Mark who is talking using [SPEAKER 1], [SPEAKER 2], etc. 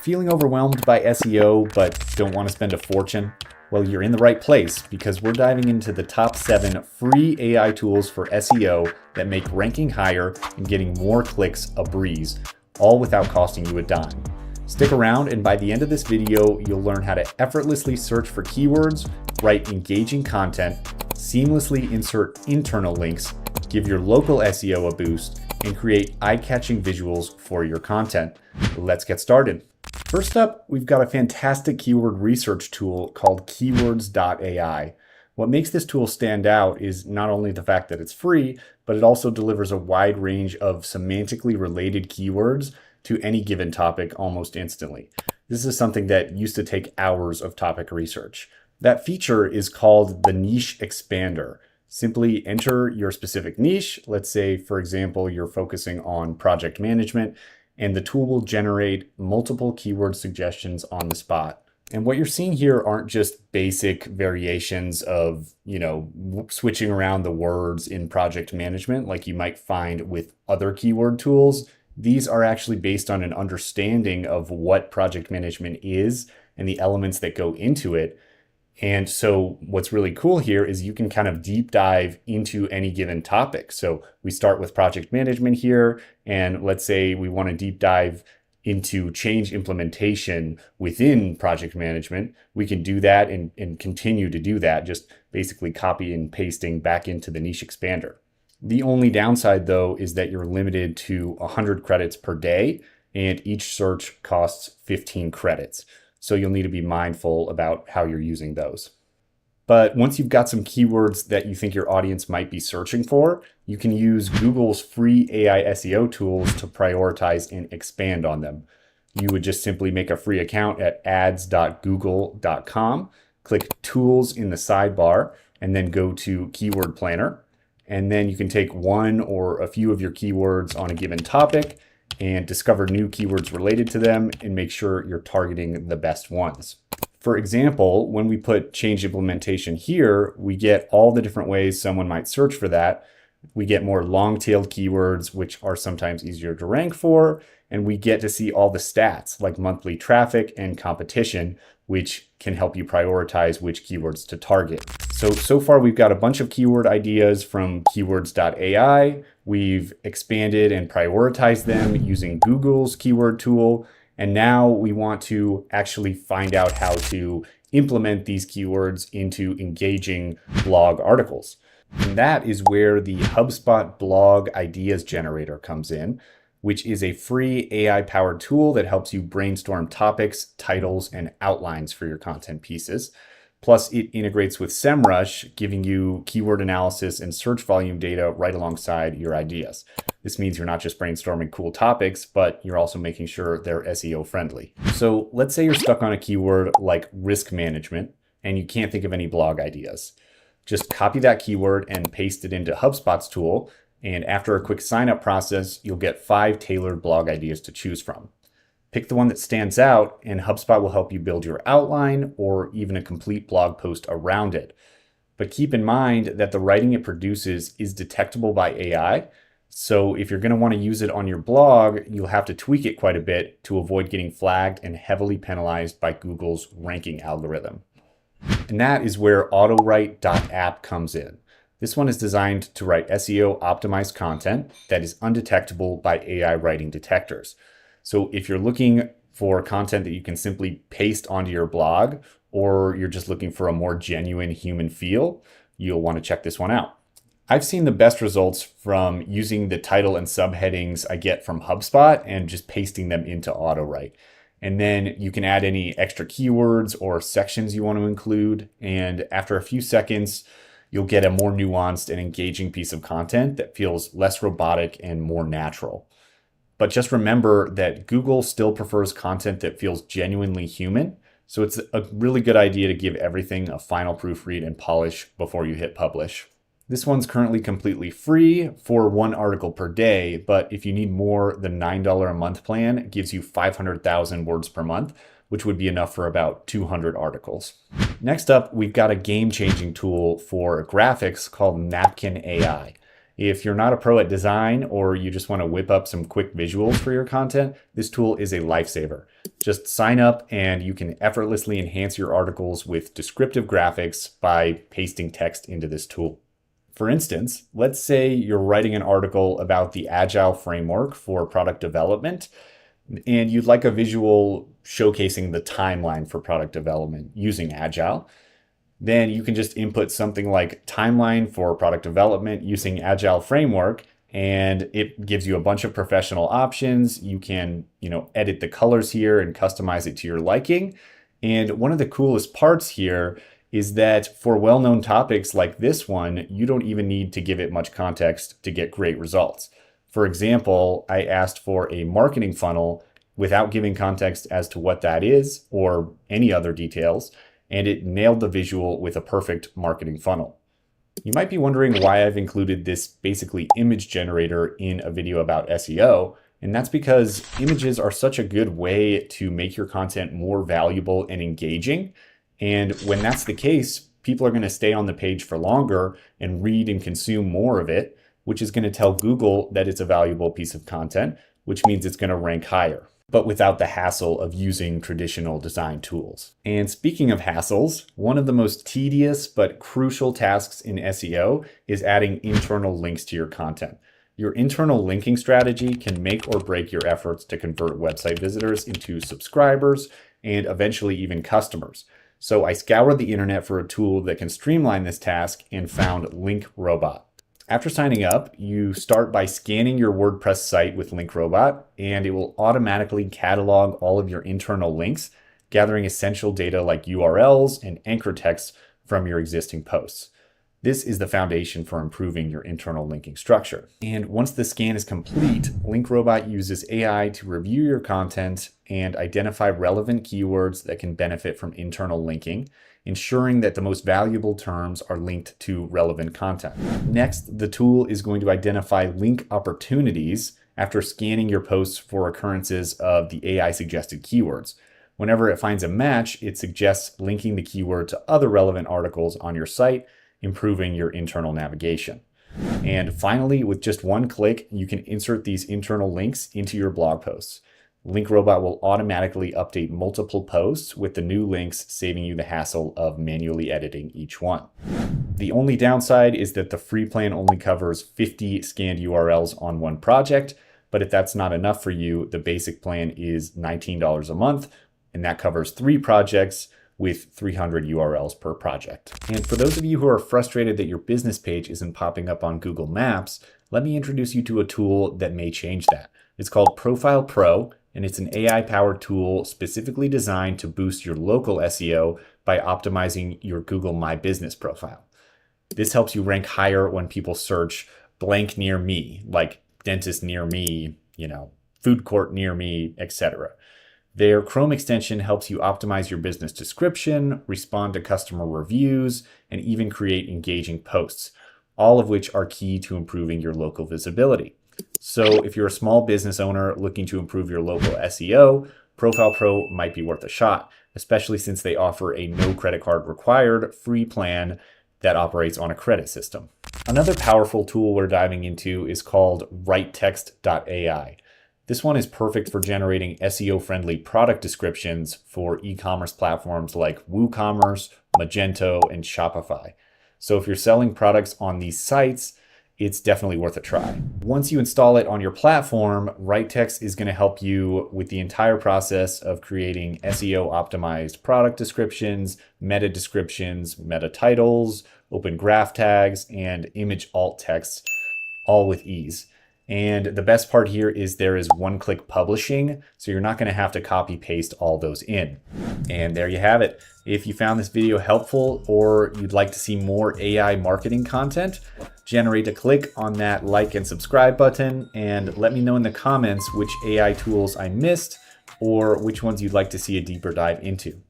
[SPEAKER 1] Feeling overwhelmed by SEO but don't want to spend a fortune? Well, you're in the right place because we're diving into the top 7 free AI tools for SEO that make ranking higher and getting more clicks a breeze, all without costing you a dime. Stick around, and by the end of this video, you'll learn how to effortlessly search for keywords, write engaging content, seamlessly insert internal links, give your local SEO a boost, and create eye-catching visuals for your content. Let's get started. First up, we've got a fantastic keyword research tool called keywords.ai. What makes this tool stand out is not only the fact that it's free, but it also delivers a wide range of semantically related keywords to any given topic almost instantly. This is something that used to take hours of topic research. That feature is called the niche expander. Simply enter your specific niche. Let's say, for example, you're focusing on project management, and the tool will generate multiple keyword suggestions on the spot. And what you're seeing here aren't just basic variations of, switching around the words in project management like you might find with other keyword tools. These are actually based on an understanding of what project management is and the elements that go into it. And so what's really cool here is you can kind of deep dive into any given topic. So we start with project management here, and let's say we want to deep dive into change implementation within project management. We can do that and continue to do that, just basically copy and pasting back into the niche expander. The only downside, though, is that you're limited to 100 credits per day, and each search costs 15 credits. So you'll need to be mindful about how you're using those. But once you've got some keywords that you think your audience might be searching for, you can use Google's free AI SEO tools to prioritize and expand on them. You would just simply make a free account at ads.google.com, click Tools in the sidebar, and then go to Keyword Planner. And then you can take one or a few of your keywords on a given topic and discover new keywords related to them and make sure you're targeting the best ones. For example, when we put change implementation here, we get all the different ways someone might search for that. We get more long-tailed keywords, which are sometimes easier to rank for, and we get to see all the stats like monthly traffic and competition, which can help you prioritize which keywords to target. So far we've got a bunch of keyword ideas from keywords.ai. We've expanded and prioritized them using Google's keyword tool. And now we want to actually find out how to implement these keywords into engaging blog articles. And that is where the HubSpot blog ideas generator comes in, which is a free AI-powered tool that helps you brainstorm topics, titles, and outlines for your content pieces. Plus, it integrates with SEMrush, giving you keyword analysis and search volume data right alongside your ideas. This means you're not just brainstorming cool topics, but you're also making sure they're SEO friendly. So let's say you're stuck on a keyword like risk management, and you can't think of any blog ideas. Just copy that keyword and paste it into HubSpot's tool. And after a quick sign-up process, you'll get 5 tailored blog ideas to choose from. Pick the one that stands out, and HubSpot will help you build your outline or even a complete blog post around it. But keep in mind that the writing it produces is detectable by AI. So if you're going to want to use it on your blog, you'll have to tweak it quite a bit to avoid getting flagged and heavily penalized by Google's ranking algorithm. And that is where autowrite.app comes in. This one is designed to write SEO optimized content that is undetectable by AI writing detectors. So if you're looking for content that you can simply paste onto your blog, or you're just looking for a more genuine human feel, you'll want to check this one out. I've seen the best results from using the title and subheadings I get from HubSpot and just pasting them into AutoWrite. And then you can add any extra keywords or sections you want to include. And after a few seconds, you'll get a more nuanced and engaging piece of content that feels less robotic and more natural. But just remember that Google still prefers content that feels genuinely human. So it's a really good idea to give everything a final proofread and polish before you hit publish. This one's currently completely free for 1 article per day, but if you need more, the $9 a month plan gives you 500,000 words per month, which would be enough for about 200 articles. Next up, we've got a game-changing tool for graphics called Napkin AI. If you're not a pro at design or you just want to whip up some quick visuals for your content, this tool is a lifesaver. Just sign up and you can effortlessly enhance your articles with descriptive graphics by pasting text into this tool. For instance, let's say you're writing an article about the Agile framework for product development, and you'd like a visual showcasing the timeline for product development using Agile. Then you can just input something like timeline for product development using Agile framework, and it gives you a bunch of professional options. You can, edit the colors here and customize it to your liking. And one of the coolest parts here is that for well-known topics like this one, you don't even need to give it much context to get great results. For example, I asked for a marketing funnel without giving context as to what that is or any other details, and it nailed the visual with a perfect marketing funnel. You might be wondering why I've included this basically image generator in a video about SEO, and that's because images are such a good way to make your content more valuable and engaging. And when that's the case, people are going to stay on the page for longer and read and consume more of it, which is going to tell Google that it's a valuable piece of content, which means it's going to rank higher, but without the hassle of using traditional design tools. And speaking of hassles, one of the most tedious but crucial tasks in SEO is adding internal links to your content. Your internal linking strategy can make or break your efforts to convert website visitors into subscribers and eventually even customers. So I scoured the internet for a tool that can streamline this task and found Link Robot. After signing up, you start by scanning your WordPress site with Link Robot, and it will automatically catalog all of your internal links, gathering essential data like URLs and anchor text from your existing posts. This is the foundation for improving your internal linking structure. And once the scan is complete, Link Robot uses AI to review your content and identify relevant keywords that can benefit from internal linking, ensuring that the most valuable terms are linked to relevant content. Next, the tool is going to identify link opportunities after scanning your posts for occurrences of the AI suggested keywords. Whenever it finds a match, it suggests linking the keyword to other relevant articles on your site, improving your internal navigation. And finally, with just one click, you can insert these internal links into your blog posts. Link Robot will automatically update multiple posts with the new links, saving you the hassle of manually editing each one. The only downside is that the free plan only covers 50 scanned URLs on one project, but if that's not enough for you, the basic plan is $19 a month, and that covers 3 projects with 300 URLs per project. And for those of you who are frustrated that your business page isn't popping up on Google Maps, let me introduce you to a tool that may change that. It's called Profile Pro, and it's an AI-powered tool specifically designed to boost your local SEO by optimizing your Google My Business profile. This helps you rank higher when people search blank near me, like dentist near me, food court near me, etc. Their Chrome extension helps you optimize your business description, respond to customer reviews, and even create engaging posts, all of which are key to improving your local visibility. So if you're a small business owner looking to improve your local SEO, Profile Pro might be worth a shot, especially since they offer a no credit card required free plan that operates on a credit system. Another powerful tool we're diving into is called writetext.ai. This one is perfect for generating SEO-friendly product descriptions for e-commerce platforms like WooCommerce, Magento, and Shopify. So if you're selling products on these sites, it's definitely worth a try. Once you install it on your platform, writetext is going to help you with the entire process of creating SEO-optimized product descriptions, meta descriptions, meta titles, open graph tags, and image alt text, all with ease. And the best part here is there is one-click publishing, so you're not going to have to copy paste all those in. And there you have it. If you found this video helpful or you'd like to see more AI marketing content, generate a click on that like and subscribe button and let me know in the comments which AI tools I missed or which ones you'd like to see a deeper dive into.